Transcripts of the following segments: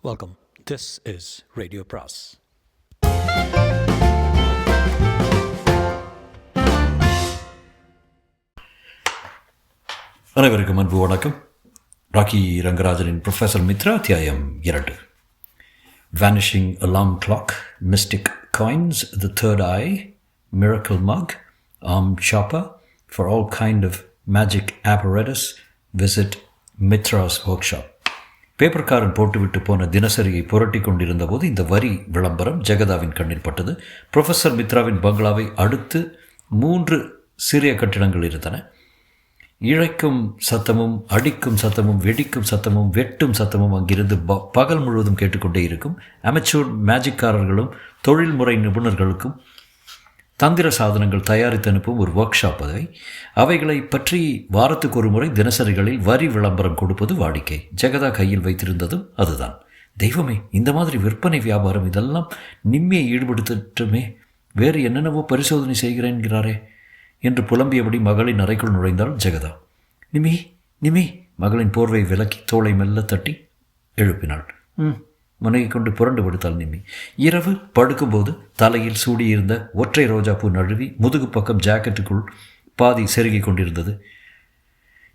Welcome. This is Radio Pras. அனைவருக்கும் அன்பு வணக்கம். ராக்கி ரங்கராஜனின் ப்ரொஃபஸர் மித்ரா அத்தியாயம் 2. Vanishing alarm clock, mystic coins, the third eye, miracle mug, ஆம் shopper for all kind of magic apparatus. Visit Mitra's workshop. பேப்பர்காரன் போட்டுவிட்டு போன தினசரியை புரட்டி கொண்டிருந்த போது இந்த வரி விளம்பரம் ஜெகதாவின் கண்ணில் பட்டது. ப்ரொஃபஸர் மித்ராவின் பங்களாவை அடுத்து 3 சிறிய கட்டிடங்கள் இருந்தன. இழைக்கும் சத்தமும் அடிக்கும் சத்தமும் வெடிக்கும் சத்தமும் வெட்டும் சத்தமும் அங்கிருந்து பகல் முழுவதும் கேட்டுக்கொண்டே இருக்கும். அமெச்சூர் மேஜிக்காரர்களும் தொழில்முறை நிபுணர்களுக்கும் தந்திர சாதனங்கள் தயாரித்து அனுப்பும் ஒரு ஒர்க் ஷாப். அவைகளை பற்றி வாரத்துக்கு ஒரு முறை தினசரிகளில் வரி விளம்பரம் கொடுப்பது வாடிக்கை. ஜெகதா கையில் வைத்திருந்ததும் அதுதான். தெய்வமே, இந்த மாதிரி விற்பனை வியாபாரம் இதெல்லாம் நிம்மியை ஈடுபடுத்தட்டுமே, வேறு என்னென்னவோ பரிசோதனை செய்கிறேன்கிறாரே என்று புலம்பியபடி மகளின் அறைக்குள் நுழைந்தாள் ஜெகதா. நிமி நிமி மகளின் போர்வை விலக்கி தோளை மெல்ல தட்டி எழுப்பினாள். முனகி கொண்டு புரண்டு படுத்தாள் நிம்மி. இரவு படுக்கும்போது தலையில் சூடியிருந்த ஒற்றை ரோஜாப்பூ நழுவி முதுகு பக்கம் ஜாக்கெட்டுக்குள் பாதி செருகி கொண்டிருந்தது.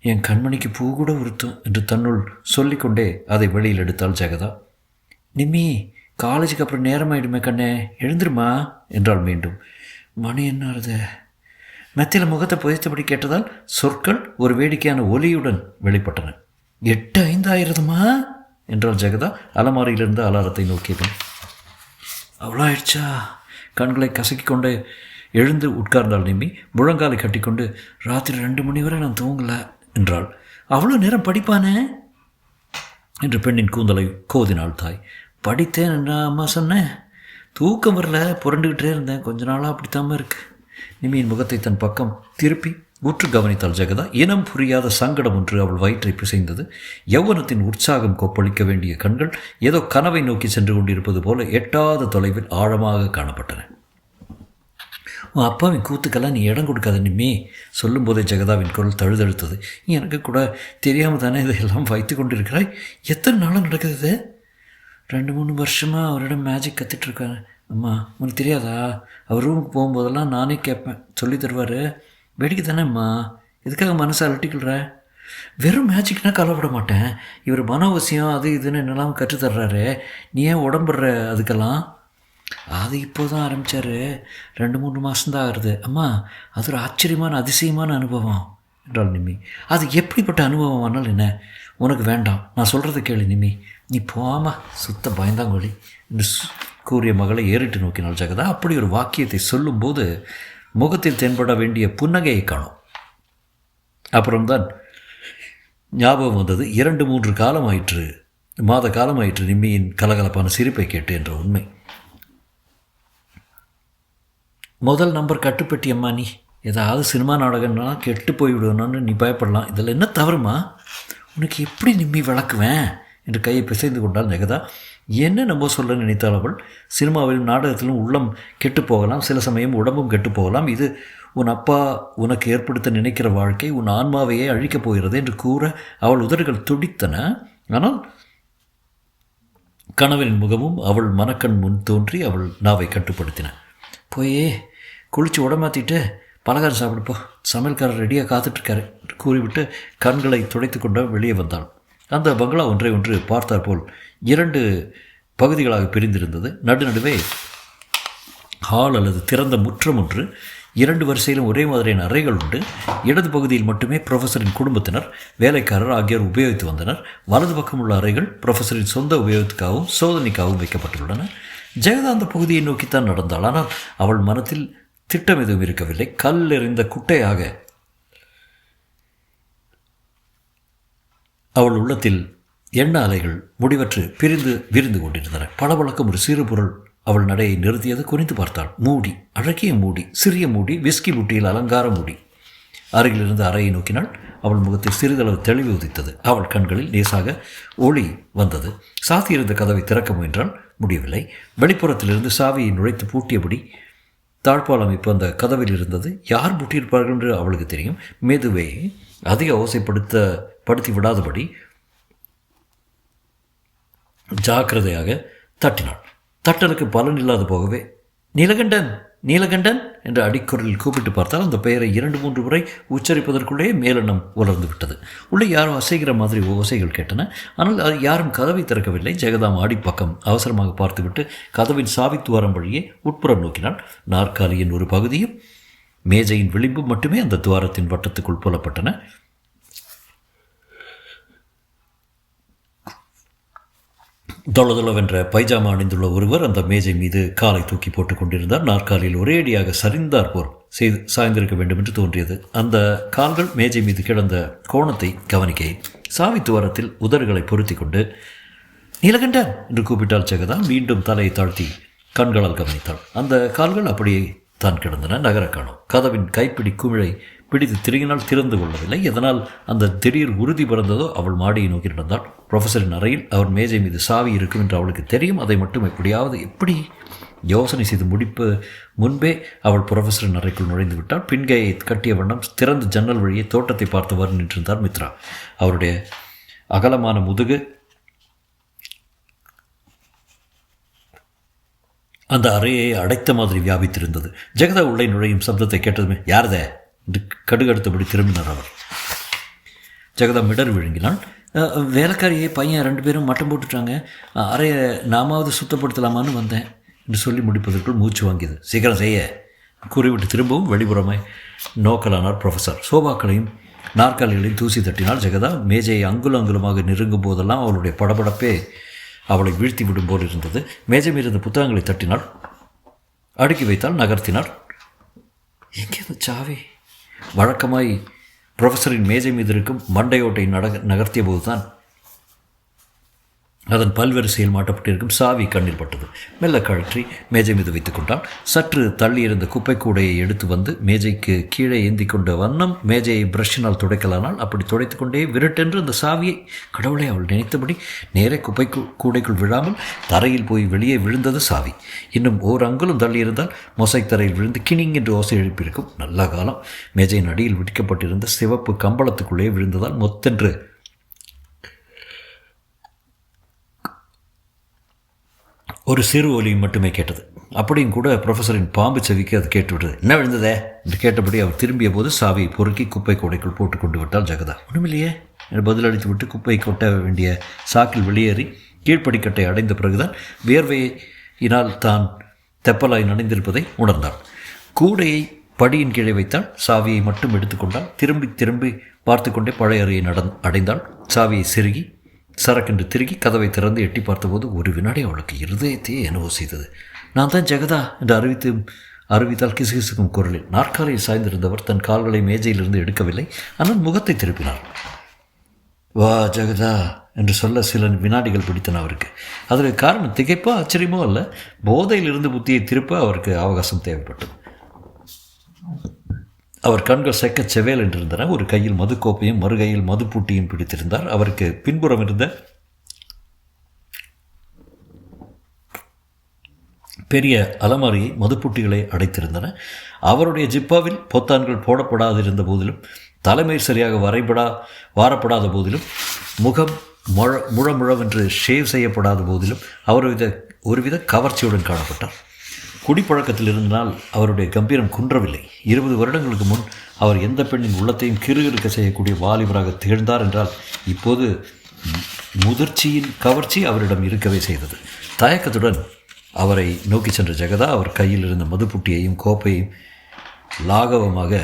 என் கண்மணிக்கு பூ கூட உறுத்தும் என்று தன்னுள் சொல்லிக்கொண்டே அதை வெளியில் எடுத்தாள் ஜெகதா. நிம்மி, காலேஜுக்கு அப்புறம் நேரமாயிடுமே கண்ணே, எழுந்துருமா என்றாள் மீண்டும். மணி என்னாருது? மெத்தியில் முகத்தை புதைத்தபடி கேட்டதால் சொற்கள் ஒரு வேடிக்கையான ஒலியுடன் வெளிப்பட்டன. 8:05 என்றாள் ஜெகதா அலமாரியிலிருந்து அலாரத்தை நோக்கியது. அவ்வளோ ஆயிடுச்சா? கண்களை கசக்கி கொண்டு எழுந்து உட்கார்ந்தாள் நிம்மி. முழங்காலை கட்டிக்கொண்டு ராத்திரி 2 மணி வரை நான் தூங்கலை என்றாள். அவ்வளோ நேரம் படிப்பானே என்று பெண்ணின் கூந்தலை கோதினாள் தாய். படித்தேன் என்ன அம்மா சொன்னேன்? தூக்கம் வரல, புரண்டுக்கிட்டே இருந்தேன். கொஞ்ச நாளாக அப்படித்தாம இருக்கு. நிம்மியின் முகத்தை தன் பக்கம் திருப்பி உற்று கவனித்தாள் ஜெகதா. இனம் புரியாத சங்கடம் ஒன்று அவள் வயிற்றை பிசைந்தது. யௌவனத்தின் உற்சாகம் கொப்பளிக்க வேண்டிய கண்கள் ஏதோ கனவை நோக்கி சென்று கொண்டிருப்பது போல எட்டாத தொலைவில் ஆழமாக காணப்பட்டன. உன் அப்பாவின் கூத்துக்கெல்லாம் நீ இடம் கொடுக்காத நிம்மி. சொல்லும் போதே ஜெகதாவின் குரல் தழுதழுத்தது. எனக்கு கூட தெரியாமல் தானே இதையெல்லாம் வைத்து கொண்டிருக்கிறாய். எத்தனை நாளாக நடக்குது? 2-3 வருஷமாக அவரிடம் மேஜிக் கற்றுட்ருக்கேன் அம்மா. உனக்கு தெரியாதா? அவர் ரூமுக்கு போகும்போதெல்லாம் நானே கேட்பேன், சொல்லி தருவார். வேடிக்கை தானே அம்மா, எதுக்காக மனசை அலட்டிக்கிற? வெறும் மேஜிக்னா கவலைப்பட மாட்டேன். இவர் மனோவசியம் அது இதுன்னு என்னெல்லாம் கற்றுத்தர்றாரு. நீ ஏன் உடம்புற அதுக்கெல்லாம்? அது இப்போ தான் ஆரம்பித்தார், 2-3 மாதம்தான் ஆகுது அம்மா. அது ஒரு ஆச்சரியமான அதிசயமான அனுபவம் என்றாள் நிம்மி. அது எப்படிப்பட்ட அனுபவம் ஆனாலும் என்ன? உனக்கு வேண்டாம், நான் சொல்கிறத கேளு நிம்மி. நீ போமா, சுத்த பயந்தாங்கொழி என்று கூறிய மகளை ஏறிட்டு நோக்கினாள் ஜெகதா. அப்படி ஒரு வாக்கியத்தை சொல்லும்போது முகத்தில் தென்பட வேண்டிய புன்னகையை காணும். அப்புறம்தான் ஞாபகம் வந்தது, 2-3 காலமாயிற்று, மாத காலமாயிற்று நிம்மியின் கலகலப்பான சிரிப்பை கேட்டு என்ற உண்மை. முதல் நம்பர் கட்டுப்பட்டி அம்மா. நீ ஏதாவது சினிமா நாடகம்னா கெட்டு போய்விடுவேணும்னு நீ பயப்படலாம். இதில் என்ன தவறுமா? உனக்கு எப்படி நிம்மி விளக்குவேன் என்று கையை பிசைந்து கொண்டாள் ஜெகதா. என்ன நம்ம சொல்ல நினைத்தாள் அவள்? சினிமாவிலும் நாடகத்திலும் உள்ளம் கெட்டு போகலாம், சில சமயம் உடம்பும் கெட்டு போகலாம். இது உன் அப்பா உனக்கு ஏற்படுத்த நினைக்கிற வாழ்க்கை உன் ஆன்மாவையே அழிக்கப் போகிறது என்று கூற அவள் உதடுகள் துடித்தன. ஆனால் கணவனின் முகமும் அவள் மனக்கண் முன் தோன்றி அவள் நாவை கட்டுப்படுத்தின. போயே குளித்து உடமாற்றிட்டு பலகாரம் சாப்பிடுப்போ, சமையல்காரர் ரெடியாக காத்துட்ருக்காரு கூறிவிட்டு கண்களை துடைத்து கொண்டு வெளியே வந்தாள். அந்த பங்களா ஒன்றை ஒன்று பார்த்தாற்போல் 2 பகுதிகளாக பிரிந்திருந்தது. நடுநடுவே ஹால் அல்லது திறந்த முற்றம் ஒன்று. 2 வரிசையிலும் ஒரே மாதிரியான அறைகள் உண்டு. இடது பகுதியில் மட்டுமே ப்ரொஃபஸரின் குடும்பத்தினர், வேலைக்காரர் ஆகியோர் உபயோகித்து வந்தனர். வலது பக்கம் உள்ள அறைகள் ப்ரொஃபஸரின் சொந்த உபயோகத்துக்காகவும் சோதனைக்காகவும் வைக்கப்பட்டுள்ளன. ஜெகதா அந்த பகுதியை நோக்கித்தான் நடந்தாள். ஆனால் அவள் மனத்தில் திட்டம் எதுவும் இருக்கவில்லை. கல் எறிந்த குட்டையாக அவள் உள்ளத்தில் எண்ண அலைகள் முடிவற்று பிரிந்து விரிந்து கொண்டிருந்தன. பளபளக்கும் ஒரு சிறு பொருள் அவள் நடையை நிறுத்தியது. குறித்து பார்த்தாள். மூடி, அழகிய மூடி, சிறிய மூடி, விஸ்கி புட்டியில் அலங்கார மூடி. அருகிலிருந்து அறையை நோக்கினாள். அவள் முகத்தில் சிறிதளவு தெளிவு உதித்தது. அவள் கண்களில் லேசாக ஒளி வந்தது. சாத்தியிருந்த கதவை திறக்க முயன்றால் முடியவில்லை. வெளிப்புறத்திலிருந்து சாவியை நுழைத்து பூட்டியபடி தாழ்பால் அமைப்பு அந்த கதவில் இருந்தது. யார் பூட்டியிருப்பார்கள் என்று அவளுக்கு தெரியும். மெதுவே அதிக ஓசைப்படுத்தி விடாதபடி ஜாக்கிரதையாக தட்டினாள். தட்டலுக்கு பலன் இல்லாது போகவே நீலகண்டன் நீலகண்டன் என்று அடிக்குரலில் கூப்பிட்டு பார்த்தால் அந்த பெயரை 2-3 முறை உச்சரிப்பதற்குள்ளே மேலெண்ணம் உலர்ந்து விட்டது. உள்ளே யாரோ அசைகிற மாதிரி ஓசைகள் கேட்டன. ஆனால் அது யாரும் கதவை திறக்கவில்லை. ஜெகதாம் ஆடிப்பக்கம் அவசரமாக பார்த்துவிட்டு கதவின் சாவித்துவாரம் வழியே உட்புறம் நோக்கினாள். நாற்காலியின் ஒரு பகுதியும் மேஜையின் விளிம்பும் மட்டுமே அந்த துவாரத்தின் வட்டத்துக்குள் புலப்பட்டன. தொளதொளவென்ற பைஜாமா அணிந்துள்ள ஒருவர் அந்த மேஜை மீது காலை தூக்கி போட்டுக் கொண்டிருந்தார். நாற்காலியில் ஒரேடியாக சரிந்தார் போர் சாய்ந்திருக்க வேண்டும் என்று தோன்றியது. அந்த கால்கள் மேஜை மீது கிடந்த கோணத்தை கவனிக்கை சாவித்துவாரத்தில் உதடுகளை பொருத்தி கொண்டு நீலகண்டன் என்று கூப்பிட்டாள் ஜெகதா. மீண்டும் தலையை தாழ்த்தி கண்களால் கவனித்தாள். அந்த கால்கள் அப்படியே தான் கிடந்தன, நகர காணும். கதவின் கைப்பிடி குமிழை பிடித்து திருகினால் திறந்து கொள்ளவில்லை. எதனால் அந்த திடீர் உறுதி பிறந்ததோ அவள் மாடியை நோக்கி நடந்தாள். ப்ரொஃபஸரின் அறையில் அவர் மேஜை மீது சாவி இருக்கும் என்று அவளுக்கு தெரியும். அதை மட்டும் எப்படி யோசனை செய்து முடிப்பு முன்பே அவள் ப்ரொஃபஸரின் அறைக்குள் நுழைந்து விட்டாள். பின்கையை கட்டிய வண்ணம் திறந்த ஜன்னல் வழியே தோட்டத்தை பார்த்தவாறு நின்றிருந்தார் மித்ரா. அவருடைய அகலமான முதுகு அந்த அறையை அடைத்த மாதிரி வியாபித்திருந்தது. ஜெகதா உள்ளே நுழையும் சப்தத்தை கேட்டதுமே யாரதே என்று கடுகடுத்தபடி திரும்பினார் அவர். ஜெகதா மிடர் விழுங்கினாள். வேலைக்காரியை பையன் 2 பேரும் மட்டம் போட்டுட்டாங்க, அறையை நாமாவது சுத்தப்படுத்தலாமான்னு வந்தேன் என்று சொல்லி முடிப்பதற்குள் மூச்சு வாங்கியது. சீக்கிரம் செய்ய கூறிவிட்டு திரும்பவும் வெளிப்புறமாய் நோக்கலானார் ப்ரொஃபஸர். சோபாக்களையும் நாற்காலிகளையும் தூசி தட்டினாள் ஜெகதா. மேஜையை அங்குலமாக நெருங்கும் போதெல்லாம் அவளுடைய படபடப்பே அவளை வீழ்த்தி விடும் போல் இருந்தது. மேஜை மீது இருந்த புத்தகங்களை தட்டினாள், அடுக்கி வைத்தால், நகர்த்தினாள். எங்கே சாவி? வழக்கமாய் ப்ரொஃபஸரின் மேஜை மீது இருக்கும் மண்டையோட்டை நகர்த்திய போதுதான் அதன் பல்வரிசையில் மாட்டப்பட்டிருக்கும் சாவி கண்ணில் பட்டது. மெல்ல கழற்றி மேஜை மீது வைத்துக் கொண்டான். சற்று தள்ளியிருந்த குப்பை கூடையை எடுத்து வந்து மேஜைக்கு கீழே ஏந்தி கொண்ட வண்ணம் மேஜையை பிரஷினால் துடைக்கலானால். அப்படி துடைத்து கொண்டே விரட்டென்று அந்த சாவியை, கடவுளை அவள் நினைத்தபடி நேரே குப்பை கூடைக்குள் விழாமல் தரையில் போய் வெளியே விழுந்தது சாவி. இன்னும் ஓர் அங்குலம் தள்ளியிருந்தால் மொசைக் தரையில் விழுந்து கிணிங் என்று ஓசை எழுப்பியிருக்கும். நல்ல காலம் மேஜையின் அடியில் விடிக்கப்பட்டிருந்த சிவப்பு கம்பளத்துக்குள்ளே விழுந்ததால் மொத்தென்று ஒரு சிறு ஒலியும் மட்டுமே கேட்டது. அப்படியும் கூட ப்ரொஃபஸரின் பாம்பு செவிக்கு அது கேட்டுவிட்டது. என்ன விழுந்ததே என்று கேட்டபடி அவர் திரும்பிய போது சாவியை பொறுக்கி குப்பை கூடைக்குள் போட்டு கொண்டு விட்டாள் ஜெகதா. ஒன்றுமில்லையே என்று பதிலளித்து விட்டு குப்பை கொட்ட வேண்டிய சாக்கில் வெளியேறி கீழ்ப்படிக்கட்டை அடைந்த பிறகுதான் வியர்வையினால் தான் தெப்பலாய் நனைந்திருப்பதை உணர்ந்தாள். கூடையை படியின் கீழே வைத்தாள். சாவியை மட்டும் எடுத்துக்கொண்டாள். திரும்பி பார்த்து கொண்டே பழைய அறையை அடைந்தாள். சாவியை செருகி சரக்கென்று திருகி கதவை திறந்து எட்டி பார்த்தபோது ஒரு வினாடி அவளுக்கு இருதயத்தையே என்னவோ செய்தது. நான் தான் ஜெகதா என்று அறிவித்தால் கிசுகிசுக்கும் குரலில். நாற்காலியில் சாய்ந்திருந்தவர் தன் கால்களை மேஜையிலிருந்து எடுக்கவில்லை. ஆனால் முகத்தை திருப்பினார். வா ஜெகதா என்று சொல்ல சில வினாடிகள் பிடித்தன அவருக்கு. அதற்கு காரணம் திகைப்போ ஆச்சரியமோ அல்ல, போதையிலிருந்து புத்தியை திருப்ப அவருக்கு அவகாசம் தேவைப்பட்டது. அவர் கண்கள் செக்க செவேல் என்றிருந்தன. ஒரு கையில் மதுக்கோப்பையும் மறுகையில் மதுப்பூட்டியும் பிடித்திருந்தார். அவருக்கு பின்புறம் இருந்த பெரிய அலமாரியை மதுப்பூட்டிகளை அடைத்திருந்தன. அவருடைய ஜிப்பாவில் பொத்தான்கள் போடப்படாதிருந்த போதிலும், தலைமை சரியாக வாரப்படாத போதிலும், முகம் முழமுழவென்று ஷேவ் செய்யப்படாத போதிலும் அவர் ஒருவித கவர்ச்சியுடன் காணப்பட்டார். குடிப்பழக்கத்தில் இருந்தனால் அவருடைய கம்பீரம் குன்றவில்லை. 20 வருடங்களுக்கு முன் அவர் எந்த பெண்ணின் உள்ளத்தையும் கிறுகிறுக்க செய்யக்கூடிய வாலிபராக திகழ்ந்தார் என்றால் இப்போது முதிர்ச்சியின் கவர்ச்சி அவரிடம் இருக்கவே செய்தது. தயக்கத்துடன் அவரை நோக்கி சென்ற ஜெகதா அவர் கையில் இருந்த மதுப்புட்டியையும் கோப்பையும் லாகவமாக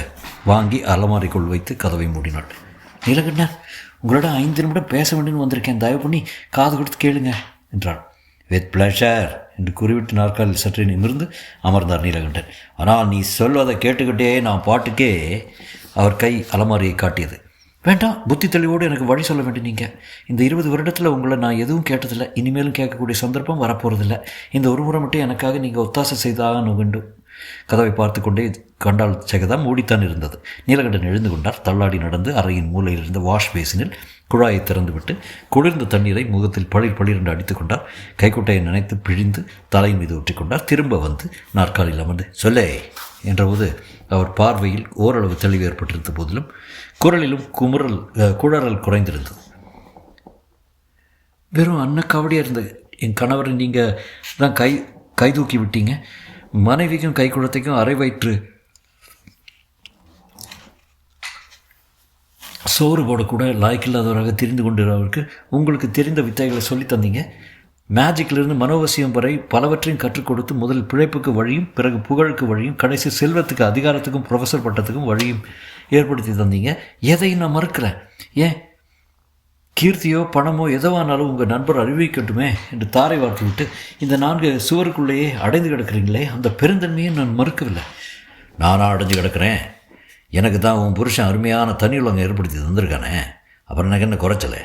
வாங்கி அலமாரிக்குள் வைத்து கதவை மூடினாள். நீலகண்டன், உங்களோட 5 நிமிடம் பேச வேண்டும்னு வந்திருக்கேன், தயவு பண்ணி காது கொடுத்து கேளுங்க என்றாள். வித் பிளஷர் என்று குறிவிட்டு நாற்காலில் சற்றே நிமிர்ந்து அமர்ந்தார் நீலகண்டன். ஆனால் நீ சொல்வதை கேட்டுக்கிட்டே நான் பாட்டுக்கே. அவர் கை அலமாரியை காட்டியது. வேண்டாம், புத்தி தெளிவோடு எனக்கு வழி சொல்ல வேண்டும். நீங்கள் இந்த 20 வருடத்தில் உங்களை நான் எதுவும் கேட்டதில்லை, இனிமேலும் கேட்கக்கூடிய சந்தர்ப்பம் வரப்போகிறதில்லை. இந்த ஒரு முறை மட்டும் எனக்காக நீங்கள் ஒத்தாசை செய்தாக வேண்டும். கதவை பார்த்து கொண்டே கண்டால் ஜெகதா மூடித்தான் இருந்தது. நீலகண்டன் எழுந்து கொண்டார். தள்ளாடி நடந்து அறையின் மூலையில் இருந்த வாஷ் பேசினில் குழாயை திறந்துவிட்டு குளிர்ந்த தண்ணீரை முகத்தில் பளிர் என்று அடித்து கொண்டார். கைக்குட்டையை நினைத்து பிழிந்து தலையின் மீது ஊற்றிக்கொண்டார். திரும்ப வந்து நாற்காலில் அமர்ந்து சொல்லே என்றபோது அவர் பார்வையில் ஓரளவு தெளிவு ஏற்பட்டிருந்த போதிலும் குரலிலும் குழறல் குறைந்திருந்தது. வெறும் அன்னக்காவடியாக இருந்த என் கணவரை நீங்கள் தான் கை தூக்கி விட்டீங்க. மனைவிக்கும் கை குழந்தைக்கும் அரை வயிற்று சோறு போடக்கூட லாய்க்கில்லாதவராக தெரிந்து கொண்டிருந்தவருக்கு உங்களுக்கு தெரிந்த வித்தைகளை சொல்லி தந்தீங்க. மேஜிக்கிலிருந்து மனோவசியம் வரை பலவற்றையும் கற்றுக் கொடுத்து முதல் பிழைப்புக்கு வழியும், பிறகு புகழுக்கு வழியும், கடைசி செல்வத்துக்கு, அதிகாரத்துக்கும், ப்ரொஃபஸர் பட்டத்துக்கும் வழியும் ஏற்படுத்தி தந்தீங்க. எதையும் நான் மறுக்கிறேன். ஏன் கீர்த்தியோ பணமோ எதுவானாலும் உங்கள் நண்பர் அறிவிக்கட்டுமே என்று தாரை வார்த்து விட்டு இந்த 4 சுவருக்குள்ளேயே அடைந்து கிடக்கிறீங்களே, அந்த பெருந்தன்மையை நான் மறுக்கவில்லை. நானாக அடைஞ்சு கிடக்கிறேன்? எனக்கு தான் உன் புருஷன் அருமையான தனி உலகம் ஏற்படுத்தி தந்திருக்கானே, அப்புறம் எனக்கு என்ன குறைச்சலை?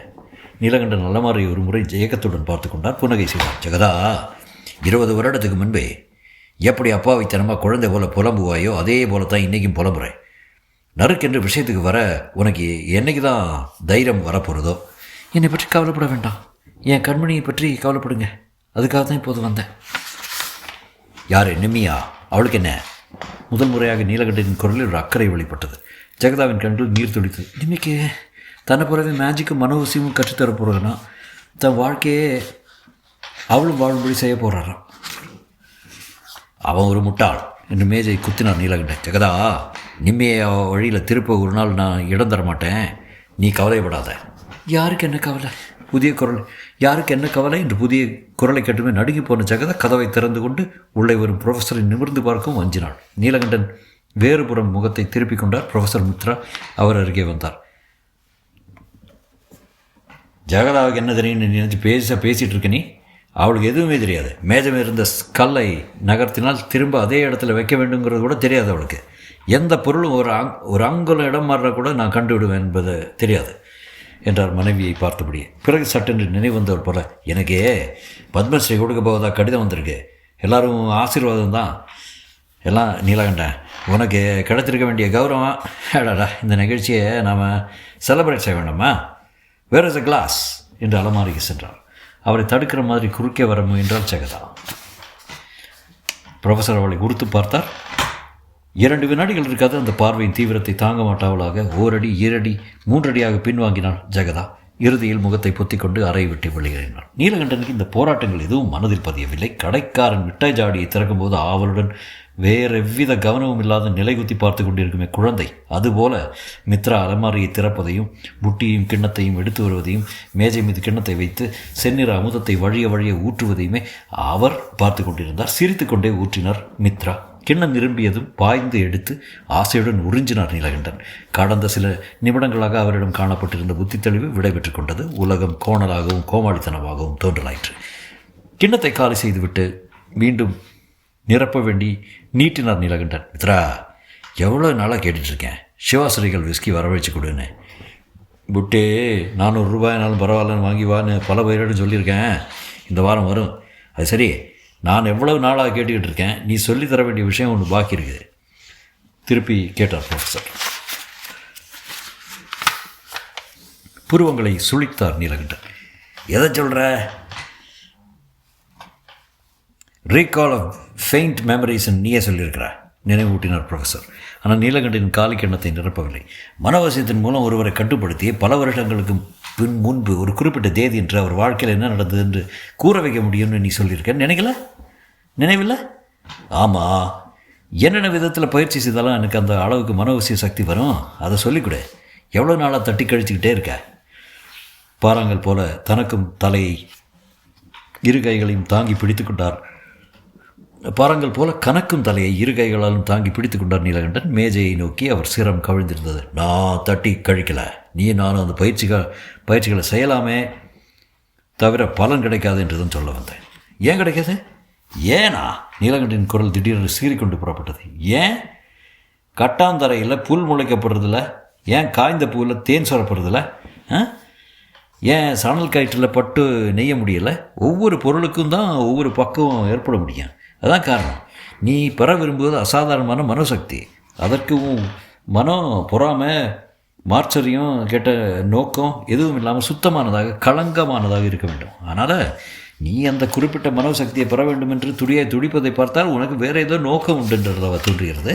நீலகண்டன் நல்லமாரி ஒரு முறை ஜெயக்கத்துடன் பார்த்து கொண்டார். புன்னகை செய்தார். ஜெகதா, 20 வருடத்துக்கு முன்பே எப்படி அப்பாவித்தனமாக குழந்தை போல புலம்புவாயோ அதே போல தான் இன்றைக்கும் புலம்புறேன். நறுக்கென்று விஷயத்துக்கு வர உனக்கு என்றைக்கு தான் தைரியம் வரப்போகிறதோ? என்னை பற்றி கவலைப்பட வேண்டாம், என் கண்மணியை பற்றி கவலைப்படுங்க. அதுக்காக தான் இப்போது வந்தேன். யார்? நிம்மியா? அவளுக்கு என்ன? முதல் முறையாக நீலகண்டனின் குரலில் ஒரு அக்கறை வெளிப்பட்டது. ஜெகதாவின் கண்கள் நீர் துளித்தது. நிம்மிக்கு தன்னை பிறகு மேஜிக்கும் மனோவசியமும் கற்றுத்தர போகிறதுனா தன் வாழ்க்கையே அவளும் வாழும்படி செய்ய போகிறாராம். அவன் ஒரு முட்டாள் என்று மேஜை குத்தினார் நீலகண்டன். ஜெகதா, நிம்மியை வழியில் திருப்ப ஒரு நாள் நான் இடம் தர மாட்டேன், நீ கவலைப்படாத. யாருக்கு என்ன கவலை? புதிய குரல். யாருக்கு என்ன கவலை என்று புதிய குரலை கேட்டுமே நடுங்கி போன ஜெகதா கதவை திறந்து கொண்டு உள்ளே வரும் ப்ரொஃபஸரை நிமிர்ந்து பார்க்கவும் அஞ்சினாள். நீலகண்டன் வேறுபுறம் முகத்தை திருப்பிக் கொண்டார். ப்ரொஃபஸர் மித்ரா அவர் அருகே வந்தார். ஜெகதாவுக்கு என்ன தெரியும்னு நினைச்சு பேசிகிட்டு இருக்க நீ? அவளுக்கு எதுவுமே தெரியாது. மேஜமே இருந்த கல்லை நகர்த்தினால் திரும்ப அதே இடத்துல வைக்க வேண்டுங்கிறது கூட தெரியாது அவளுக்கு. எந்த பொருளும் ஒரு அங்குலம் இடம் மாறுற கூட நான் கண்டுவிடுவேன் என்பது தெரியாது என்றார் மனைவியை பார்த்தபடியே. பிறகு சட்டென்று நினைவு வந்தவர் போல, எனக்கே பத்மஸ்ரீ கொடுக்க போவதா கடிதம் வந்திருக்கு, எல்லாரும் ஆசீர்வாதம் தான். எல்லாம் நீலகண்டன், உனக்கு கிடைத்திருக்க வேண்டிய கௌரவம். ஏடாடா, இந்த நிகழ்ச்சியை நாம் செலிப்ரேட் செய்ய வேண்டாமா? வேர் இஸ் அ கிளாஸ் என்று அலமாரிக்கு சென்றார். அவரை தடுக்கிற மாதிரி குறுக்கே வர முயன்றால் ஜெகதா. ப்ரொஃபஸர் அவளை உறுத்து பார்த்தார். 2 வினாடிகள் இருக்காது அந்த பார்வையின் தீவிரத்தை தாங்க மாட்டாவளாக ஓரடி, 2 அடி, 3 அடியாக பின்வாங்கினாள் ஜெகதா. இறுதியில் முகத்தை பொத்திக் கொண்டு அறையை விட்டு வெளியேறினாள். நீலகண்டனுக்கு இந்த போராட்டங்கள் எதுவும் மனதில் பதியவில்லை. கடைக்காரன் மிட்டாய் ஜாடியை திறக்கும்போது ஆவலுடன் வேறெவ்வித கவனமும் இல்லாத நிலைகுத்தி பார்த்து கொண்டிருக்குமே குழந்தை, அதுபோல மித்ரா அலமாரியை திறப்பதையும் புட்டியையும் கிண்ணத்தையும் எடுத்து வருவதையும் மேஜை மீது கிண்ணத்தை வைத்து செந்நிற அமுதத்தை வழிய வழிய ஊற்றுவதையுமே அவர் பார்த்து கொண்டிருந்தார். சிரித்து கொண்டே ஊற்றினார் மித்ரா. கிண்ணம் நிரம்பியதும் பாய்ந்து எடுத்து ஆசையுடன் உறிஞ்சினார் நீலகண்டன். கடந்த சில நிமிடங்களாக அவரிடம் காணப்பட்டிருந்த புத்தி தெளிவு விடைபெற்றுக் கொண்டது. உலகம் கோணலாகவும் கோமாளித்தனமாகவும் தோன்றலாயிற்று. கிண்ணத்தை காலி செய்துவிட்டு மீண்டும் நிரப்ப வேண்டி நீட்டினார் நீலகண்டன். மித்ரா, எவ்வளோ நாளாக கேட்டுட்ருக்கேன், சிவாசிரிகள் விஸ்கி வரவழைச்சு கொடுன்னு. புட்டே 400 ரூபாய்னாலும் பரவாயில்லன்னு வாங்கி வான்னு பல பேரிடம் சொல்லியிருக்கேன். இந்த வாரம் வரும். அது சரி, நான் எவ்வளவு நாளாக கேட்டுக்கிட்டு இருக்கேன், நீ சொல்லித்தர வேண்டிய விஷயம் ஒன்று பாக்கி இருக்குது. திருப்பி கேட்டார் ப்ரொஃபஸர். புருவங்களை சுழித்தார் நீலகண்டன். எதை சொல்கிற? ரீகால் ஆஃப் ஃபெயிண்ட் மெமரிஸ்ன்னு நீயே சொல்லியிருக்கிற, நினைவூட்டினார் ப்ரொஃபஸர். ஆனால் நீலகண்டனின் காலி கிண்ணத்தை நிரப்பவில்லை. மனவசியத்தின் மூலம் ஒருவரை கட்டுப்படுத்தி பல வருடங்களுக்கு முன்பு ஒரு குறிப்பிட்ட தேதி என்று அவர் வாழ்க்கையில் என்ன நடந்தது என்று கூற வைக்க முடியும்னு நீ சொல்லியிருக்க. நினைவில்லை? ஆமாம். என்னென்ன விதத்தில் பயிற்சி செய்தாலும் எனக்கு அந்த அளவுக்கு மனவசிய சக்தி வரும், அதை சொல்லிக்கூட. எவ்வளோ நாளாக தட்டி கழிச்சுக்கிட்டே இருக்க? பாறாங்கல் போல தனக்கும் தலையை 2 கைகளையும் தாங்கி பிடித்து கொண்டார். பாறாங்கல் போல கணக்கும் தலையை 2 கைகளாலும் தாங்கி பிடித்து கொண்டார் நீலகண்டன். மேஜையை நோக்கி அவர் சிரம் கவிழ்ந்திருந்தது. நான் தட்டி கழிக்கலை, நீ நானும் அந்த பயிற்சிகளை செய்யலாமே தவிர பலன் கிடைக்காது என்று தான் சொல்ல வந்தேன். ஏன் கிடைக்காது? ஏனா? நீலகண்டன் குரல் திடீரென்று சீறிக்கொண்டு புறப்பட்டது. ஏன்? கட்டாந்தரையில் புல் முளைக்கப்படுறதில்ல? ஏன் காய்ந்த பூவில் தேன் சொரப்படுறதில்ல? ஏன் சணல் கயிற்றில் பட்டு நெய்ய முடியலை? ஒவ்வொரு பொருளுக்கும் தான் ஒவ்வொரு பக்குவம் ஏற்பட முடியும். அதான் காரணம். நீ பெற விரும்புவது அசாதாரணமான மனோசக்தி. அதற்கு மனம் பொறாமை, மார்ச்சரியம், கெட்ட நோக்கம் எதுவும் இல்லாமல் சுத்தமானதாக, களங்கமானதாக இருக்க வேண்டும். அதனால் நீ அந்த குறிப்பிட்ட மனோசக்தியை பெற வேண்டும் என்று துடிப்பதை பார்த்தால் உனக்கு வேறு ஏதோ நோக்கம் உண்டுன்றதாக தோன்றுகிறது.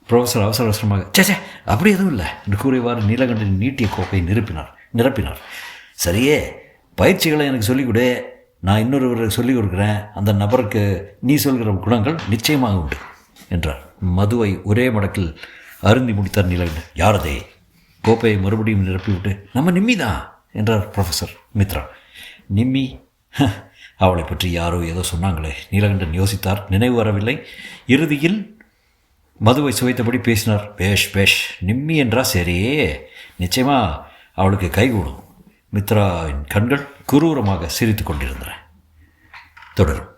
ப்ரொஃபஸர் அவசர அவசரமாக, சேச்சே அப்படி எதுவும் இல்லை என்று கூறியவாறு நீலகண்டன் நீட்டிய கோப்பை நிரப்பினார். சரியே, பயிற்சிகளை எனக்கு சொல்லிக் கொடு. நான் இன்னொருவரை சொல்லி கொடுக்குறேன், அந்த நபருக்கு நீ சொல்கிற குணங்கள் நிச்சயமாக உண்டு என்றார். மதுவை ஒரே மடக்கில் அருந்தி முடித்தார் நீலகண்டன். யாரதே? கோப்பையை மறுபடியும் நிரப்பிவிட்டு, நம்ம நிம்மி தான் என்றார் ப்ரொஃபஸர் மித்ரா. நிம்மி? அவளை பற்றி யாரோ ஏதோ சொன்னாங்களே. நீலகண்டன் யோசித்தார், நினைவு வரவில்லை. இறுதியில் மதுவை சுவைத்தபடி பேசினார். பேஷ், நிம்மி என்றா சரியே, நிச்சயமாக அவளுக்கு கைகூடும். மித்ராவின் கண்கள் குரூரமாக சிரித்து கொண்டிருந்தன. தொடரும்.